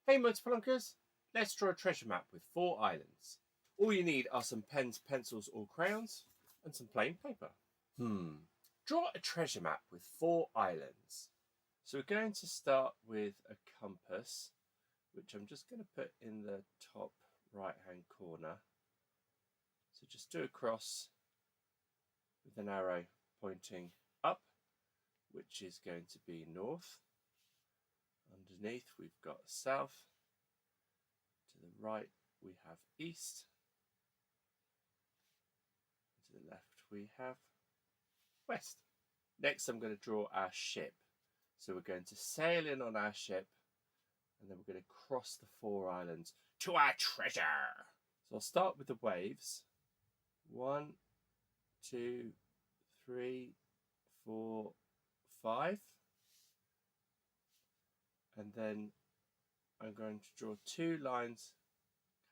Hey Multiplunkers, let's draw a treasure map with 4 islands. All you need are some pens, pencils or crayons and some plain paper. Draw a treasure map with 4 islands. So we're going to start with a compass, which I'm just going to put in the top right hand corner. So just do a cross with an arrow pointing up, which is going to be north. Underneath we've got south. To the right we have east. To the left we have west. Next I'm going to draw our ship. So we're going to sail in on our ship and then we're going to cross the 4 islands to our treasure. So I'll start with the waves. 1, 2, 3, 4, 5. And then I'm going to draw 2 lines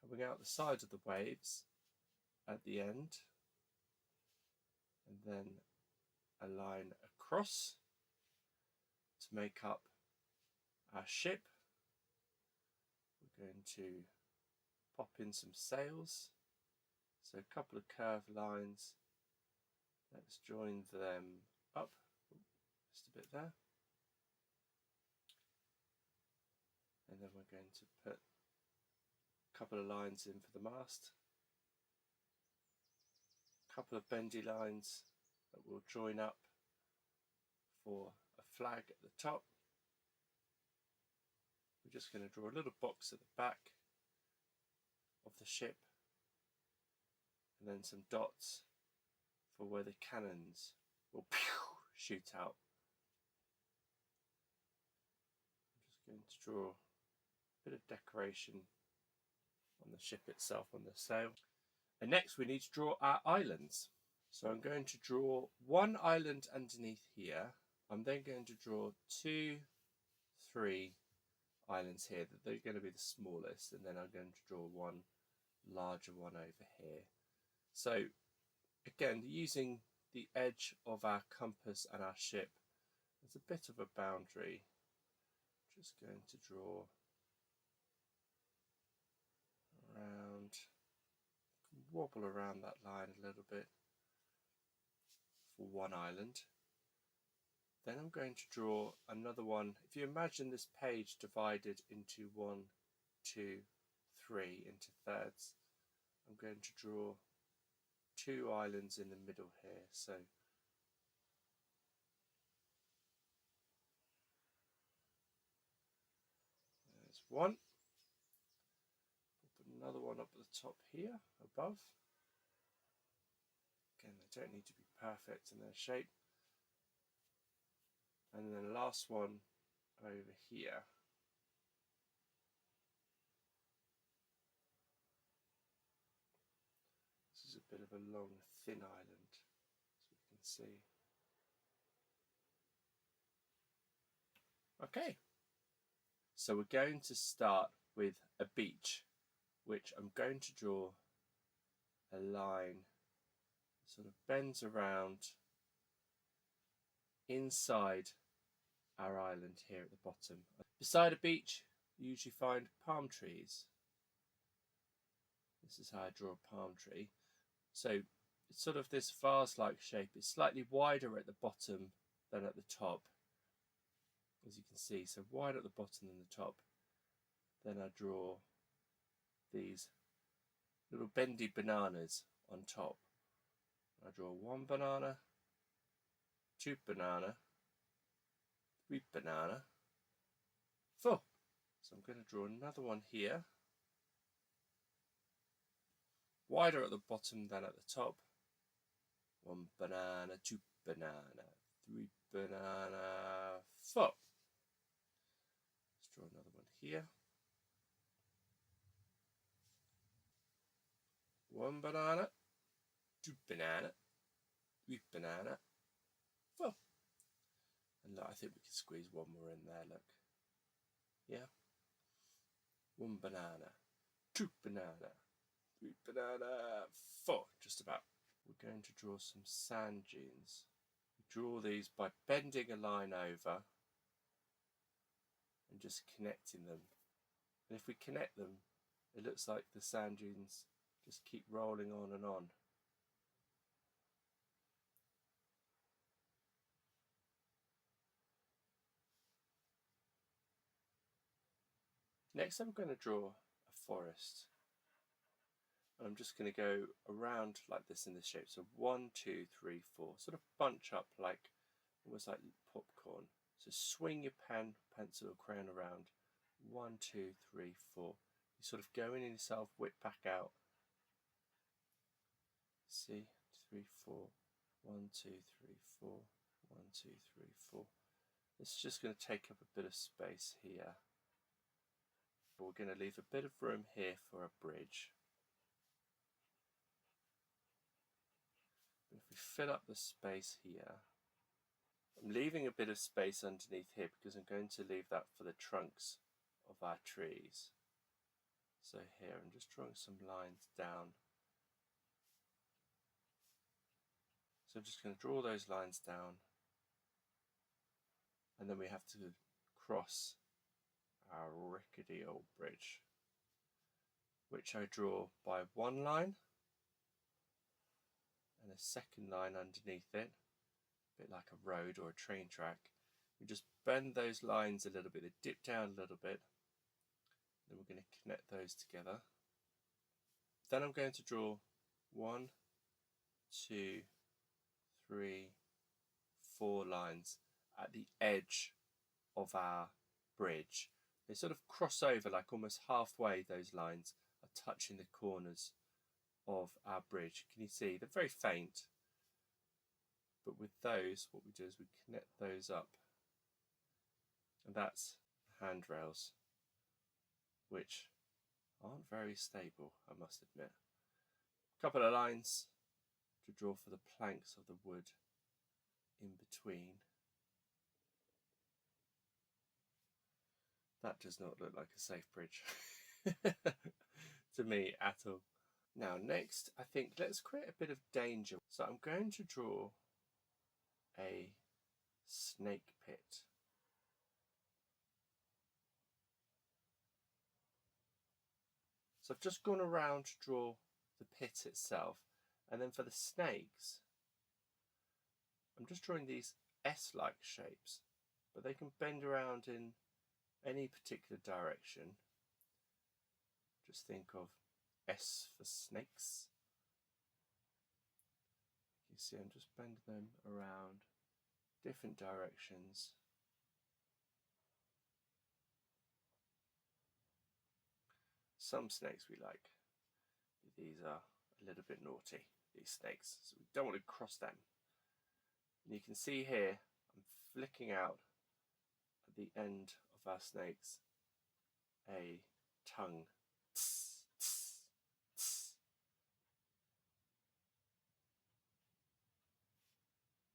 coming out the sides of the waves at the end. And then a line across to make up our ship. We're going to pop in some sails, so a couple of curved lines. Let's join them up, just a bit there, and then we're going to put a couple of lines in for the mast, a couple of bendy lines that will join up for a flag at the top. We're just going to draw a little box at the back of the ship and then some dots for where the cannons will shoot out. I'm just going to draw a bit of decoration on the ship itself, on the sail. And next we need to draw our islands. So I'm going to draw 1 island underneath here. I'm then going to draw 2, 3 islands here. They're going to be the smallest, and then I'm going to draw 1 larger one over here. So again, using the edge of our compass and our ship as a bit of a boundary, just going to draw around, wobble around that line a little bit for 1 island. Then I'm going to draw another one. If you imagine this page divided into 1, 2, 3 into thirds, I'm going to draw 2 islands in the middle here. So there's 1. Put another one up at the top here, above. Again, they don't need to be perfect in their shape. And then the last one over here. This is a bit of a long, thin island, as we can see. Okay, so we're going to start with a beach, which I'm going to draw a line that sort of bends around inside our island here at the bottom. Beside a beach, you usually find palm trees. This is how I draw a palm tree. So it's sort of this vase-like shape. It's slightly wider at the bottom than at the top, as you can see. So wider at the bottom than the top. Then I draw these little bendy bananas on top. I draw 1 banana, 2 banana, 3 banana, 4. So I'm going to draw another one here. Wider at the bottom than at the top. 1 banana, 2 banana, 3 banana, 4. Let's draw another one here. 1 banana, 2 banana, 3 banana, 4. And look, I think we can squeeze 1 more in there, look. Yeah. 1 banana, 2 banana, 3 banana, 4. Just about. We're going to draw some sand dunes. We draw these by bending a line over and just connecting them And if we connect them, it looks like the sand dunes just keep rolling on and on. Next I'm going to draw a forest. And I'm just going to go around like this in this shape. So 1, 2, 3, 4. Sort of bunch up like, almost like popcorn. So swing your pen, pencil or crayon around. 1, 2, 3, 4. You sort of go in yourself, whip back out. See, 3, 4. 1, 2, 3, 4. 1, 2, 3, 4. It's just going to take up a bit of space here. But we're going to leave a bit of room here for a bridge. If we fill up the space here, I'm leaving a bit of space underneath here because I'm going to leave that for the trunks of our trees. So here I'm just drawing some lines down. So I'm just going to draw those lines down, and then we have to cross our rickety old bridge, which I draw by one line and a second line underneath it, a bit like a road or a train track. We just bend those lines a little bit, they dip down a little bit, then we're going to connect those together. Then I'm going to draw 1, 2, 3, 4 lines at the edge of our bridge. They sort of cross over, like almost halfway. Those lines are touching the corners of our bridge. Can you see? They're very faint, but with those, what we do is we connect those up, and that's handrails, which aren't very stable, I must admit. A couple of lines to draw for the planks of the wood in between. That does not look like a safe bridge to me at all. Now next, I think let's create a bit of danger. So I'm going to draw a snake pit. So I've just gone around to draw the pit itself, and then for the snakes, I'm just drawing these S-like shapes, but they can bend around in any particular direction. Just think of S for snakes. You see, I'm just bending them around different directions. Some snakes we like. These are a little bit naughty, these snakes, so we don't want to cross them. And you can see here, I'm flicking out at the end of our snakes a tongue. Tss, tss, tss.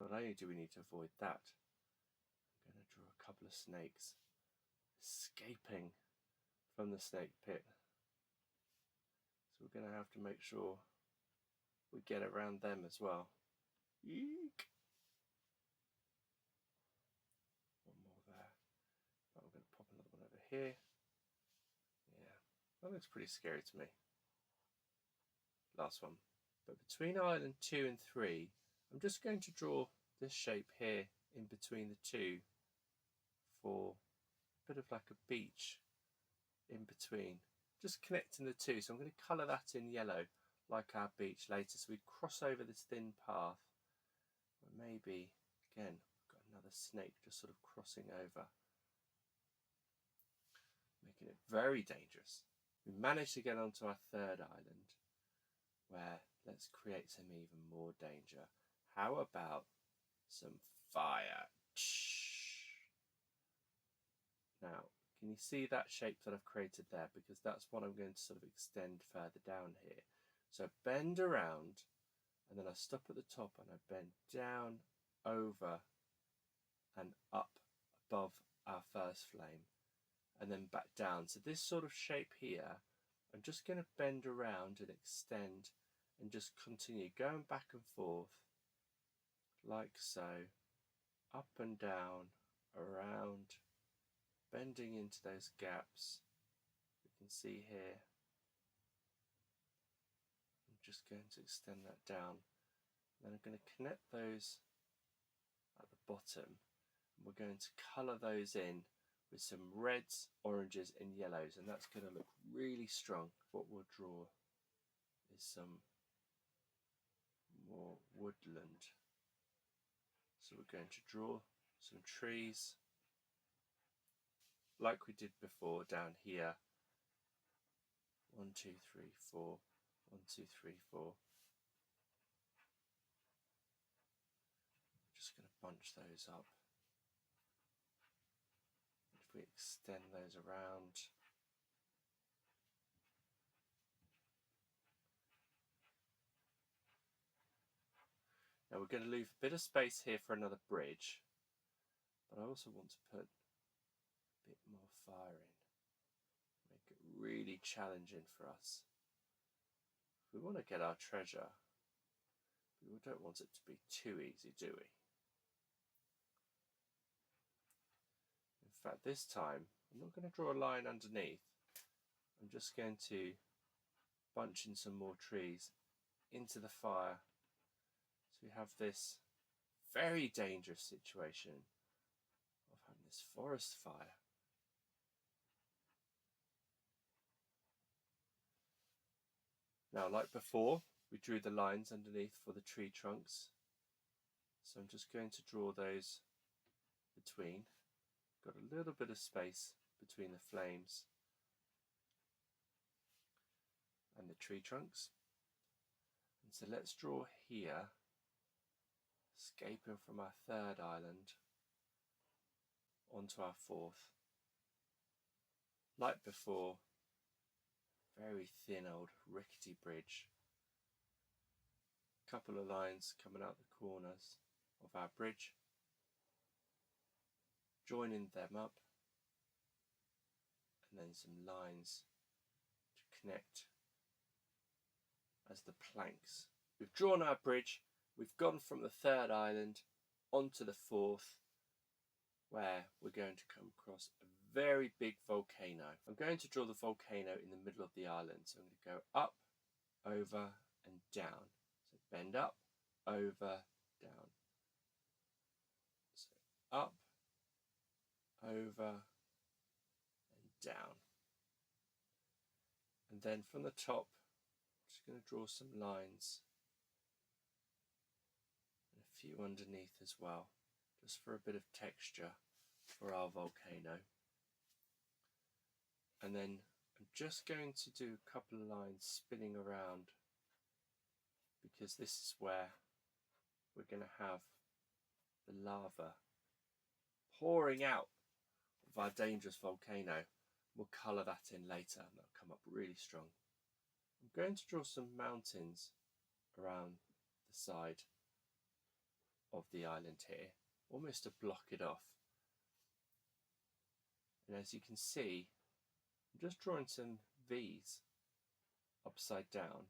Not only do we need to avoid that, I'm going to draw a couple of snakes escaping from the snake pit. So we're going to have to make sure we get around them as well. Eek! One more there. I'm going to pop another one over here. Yeah, that looks pretty scary to me. Last one. But between island 2 and 3, I'm just going to draw this shape here in between the two for a bit of like a beach in between. Just connecting the two. So I'm going to colour that in yellow like our beach later. So we cross over this thin path. Or maybe, again, we've got another snake just sort of crossing over, making it very dangerous. We managed to get onto our third island, where let's create some even more danger. How about some fire? Now, can you see that shape that I've created there? Because that's what I'm going to sort of extend further down here. So bend around, and then I stop at the top and I bend down, over and up above our first flame, and then back down. So this sort of shape here, I'm just going to bend around and extend and just continue going back and forth like so, up and down, around, bending into those gaps. We see here, I'm just going to extend that down. Then I'm going to connect those at the bottom. We're going to colour those in with some reds, oranges and yellows, and that's going to look really strong. What we'll draw is some more woodland. So we're going to draw some trees like we did before down here. 1, 2, 3, 4. 1, 2, 3, 4. Just going to bunch those up. If we extend those around, now we're going to leave a bit of space here for another bridge, but I also want to put a bit more fire in, make it really challenging for us. If we want to get our treasure, we don't want it to be too easy, do we? In fact, this time I'm not going to draw a line underneath. I'm just going to bunch in some more trees into the fire. So we have this very dangerous situation of having this forest fire. Now, like before, we drew the lines underneath for the tree trunks. So I'm just going to draw those between. Got a little bit of space between the flames and the tree trunks. And so let's draw here, escaping from our third island onto our fourth. Like before, very thin old rickety bridge. Couple of lines coming out the corners of our bridge, joining them up, and then some lines to connect as the planks. We've drawn our bridge, we've gone from the third island onto the fourth, where we're going to come across a very big volcano. I'm going to draw the volcano in the middle of the island, so I'm going to go up, over and down. So bend up, over, down. So up, over and down. And then from the top, I'm just going to draw some lines and a few underneath as well, just for a bit of texture for our volcano. And then I'm just going to do a couple of lines spinning around, because this is where we're going to have the lava pouring out of our dangerous volcano. We'll colour that in later and that'll come up really strong. I'm going to draw some mountains around the side of the island here, almost to block it off. And as you can see, I'm just drawing some V's upside down.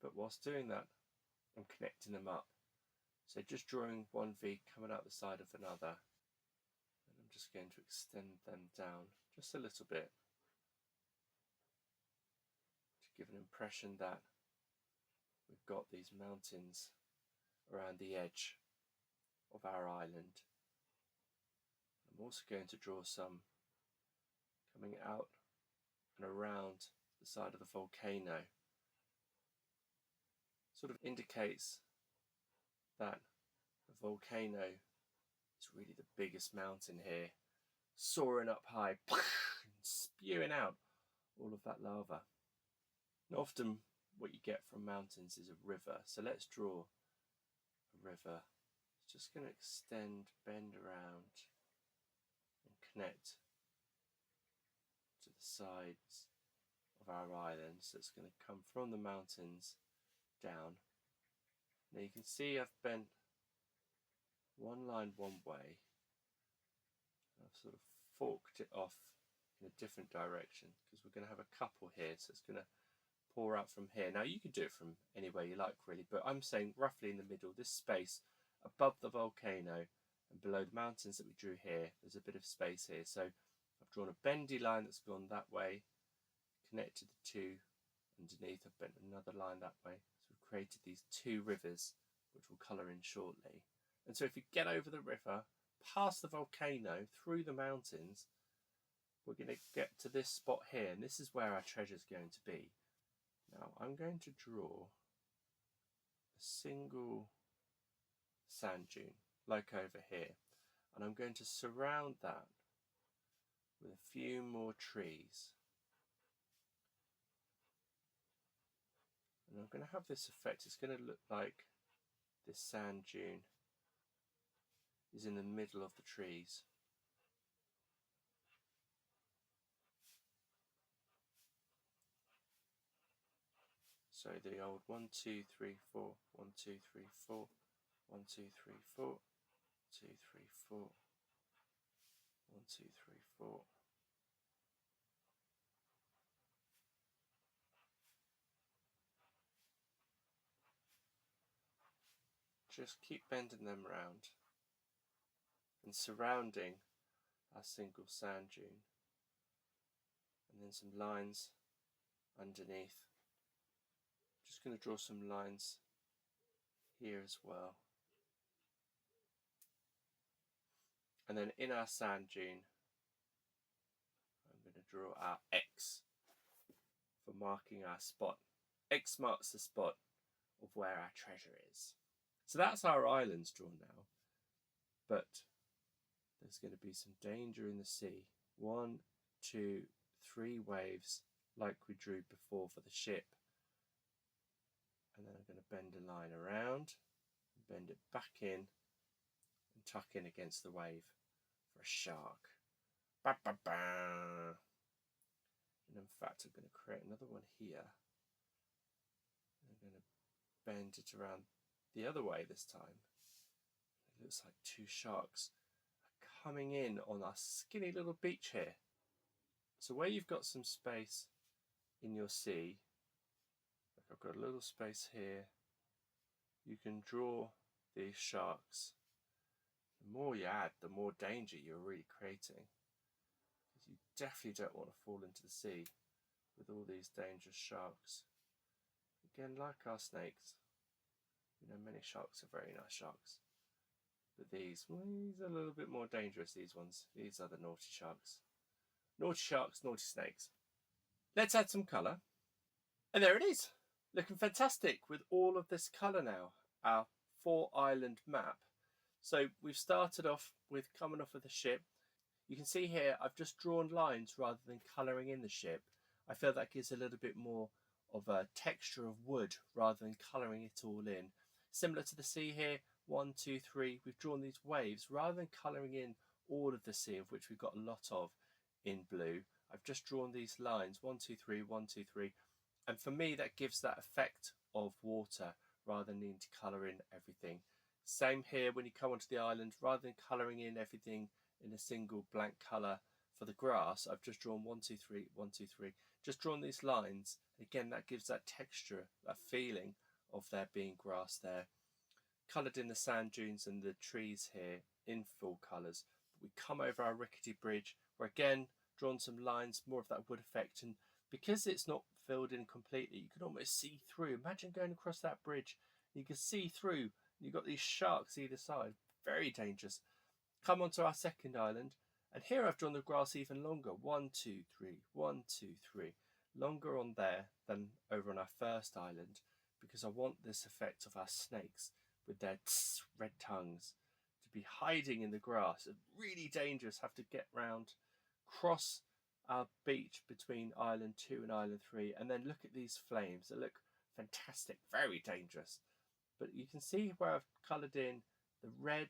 But whilst doing that, I'm connecting them up. So just drawing one V coming out the side of another. And I'm just going to extend them down just a little bit to give an impression that we've got these mountains around the edge of our island. I'm also going to draw some coming out and around the side of the volcano. Sort of indicates that the volcano is really the biggest mountain here, soaring up high and spewing out all of that lava. And often what you get from mountains is a river, so let's draw a river. It's just going to extend, bend around and connect to the sides of our island. So it's going to come from the mountains down. Now you can see I've bent one line one way. I've sort of forked it off in a different direction because we're going to have a couple here, so it's going to pour out from here. Now you can do it from anywhere you like really, but I'm saying roughly in the middle, this space above the volcano and below the mountains that we drew here, there's a bit of space here. So I've drawn a bendy line that's gone that way, connected the two underneath. I've bent another line that way. So we've created these two rivers, which we'll colour in shortly. And so if you get over the river, past the volcano, through the mountains, we're going to get to this spot here, and this is where our treasure is going to be. Now I'm going to draw a single sand dune, like over here, and I'm going to surround that with a few more trees. And I'm going to have this effect. It's going to look like this sand dune is in the middle of the trees. So the old 1, 2, 3, 4, 1, 2, 3, 4, 1, 2, 3, 4, 2, 3, 4, 1, 2, 3, 4. Just keep bending them round and surrounding our single sand dune, and then some lines underneath. Just going to draw some lines here as well. And then in our sand dune, I'm going to draw our X for marking our spot. X marks the spot of where our treasure is. So that's our islands drawn now, but there's going to be some danger in the sea. 1, 2, 3 waves like we drew before for the ship. And then I'm going to bend a line around, bend it back in, and tuck in against the wave for a shark. Ba, ba, ba. And in fact, I'm going to create another one here. I'm going to bend it around the other way this time. It looks like 2 sharks are coming in on our skinny little beach here. So where you've got some space in your sea, like I've got a little space here, you can draw these sharks. The more you add, the more danger you're really creating. Because you definitely don't want to fall into the sea with all these dangerous sharks. Again, like our snakes, you know, many sharks are very nice sharks. But these are a little bit more dangerous, these ones. These are the naughty sharks. Naughty sharks, naughty snakes. Let's add some colour. And there it is. Looking fantastic with all of this colour now. Our 4-island map. So we've started off with coming off of the ship. You can see here I've just drawn lines rather than colouring in the ship. I feel that gives a little bit more of a texture of wood rather than colouring it all in. Similar to the sea here, 1, 2, 3, we've drawn these waves rather than colouring in all of the sea, of which we've got a lot of in blue. I've just drawn these lines, 1, 2, 3, 1, 2, 3, and for me that gives that effect of water rather than needing to colour in everything. Same here when you come onto the island, rather than colouring in everything in a single blank colour for the grass, I've just drawn 1, 2, 3, 1, 2, 3, just drawn these lines. Again, that gives that texture, that feeling of there being grass there. Coloured in the sand dunes and the trees here in full colours. We come over our rickety bridge where again, drawn some lines, more of that wood effect, and because it's not filled in completely, you can almost see through. Imagine going across that bridge, you can see through. You've got these sharks either side, very dangerous. Come onto our second island, and here I've drawn the grass even longer. 1, 2, 3, 1, 2, 3. Longer on there than over on our first island, because I want this effect of our snakes with their red tongues to be hiding in the grass. It's really dangerous, have to get round, cross our beach between island 2 and island 3, and then look at these flames. They look fantastic, very dangerous. But you can see where I've coloured in the red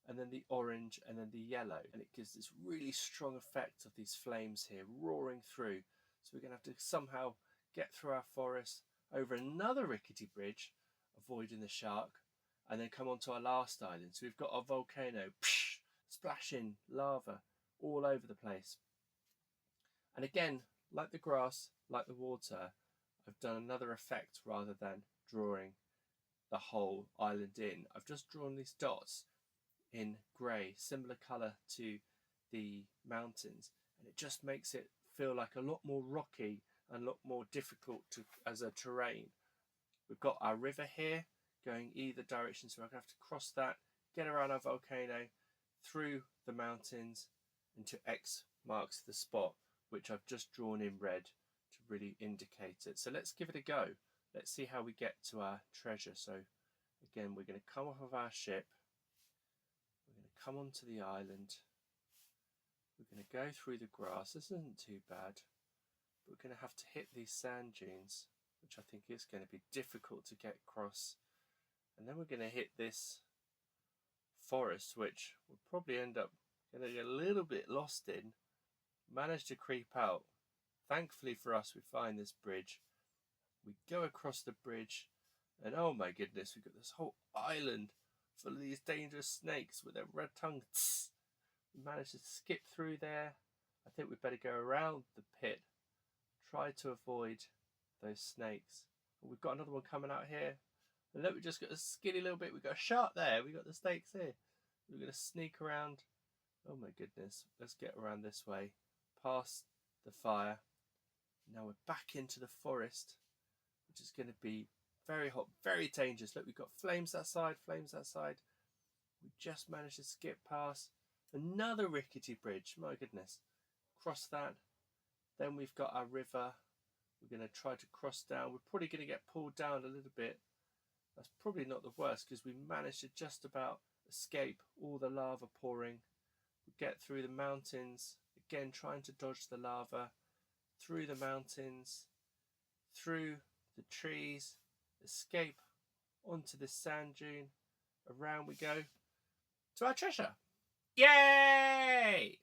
and then the orange and then the yellow, and it gives this really strong effect of these flames here roaring through. So we're going to have to somehow get through our forest, over another rickety bridge, avoiding the shark, and then come onto our last island. So we've got our volcano, splashing lava all over the place. And again, like the grass, like the water, I've done another effect rather than drawing the whole island in. I've just drawn these dots in grey, similar colour to the mountains. and it just makes it feel like a lot more rocky and a lot more difficult as a terrain. We've got our river here going either direction, so I'm going to have to cross that, get around our volcano, through the mountains, into X marks the spot, which I've just drawn in red to really indicate it. So let's give it a go. Let's see how we get to our treasure. So again, we're going to come off of our ship. We're going to come onto the island. We're going to go through the grass. This isn't too bad. But we're going to have to hit these sand dunes, which I think is going to be difficult to get across. And then we're going to hit this forest, which we'll probably end up going to get a little bit lost in. Manage to creep out. Thankfully for us, we find this bridge. We go across the bridge, and oh my goodness, we've got this whole island full of these dangerous snakes with their red tongues. We managed to skip through there. I think we'd better go around the pit, try to avoid those snakes. We've got another one coming out here. And look, we just got a skinny little bit. We've got a shark there. We've got the snakes here. We're going to sneak around. Oh my goodness. Let's get around this way, past the fire. Now we're back into the forest, which is going to be very hot, very dangerous. Look, we've got flames that side, flames that side. We just managed to skip past another rickety bridge. My goodness. Cross that. Then we've got our river. We're going to try to cross down. We're probably going to get pulled down a little bit. That's probably not the worst because we managed to just about escape all the lava pouring. We get through the mountains, again trying to dodge the lava, through the mountains, through the trees, escape onto the sand dune. Around we go to our treasure. Yay!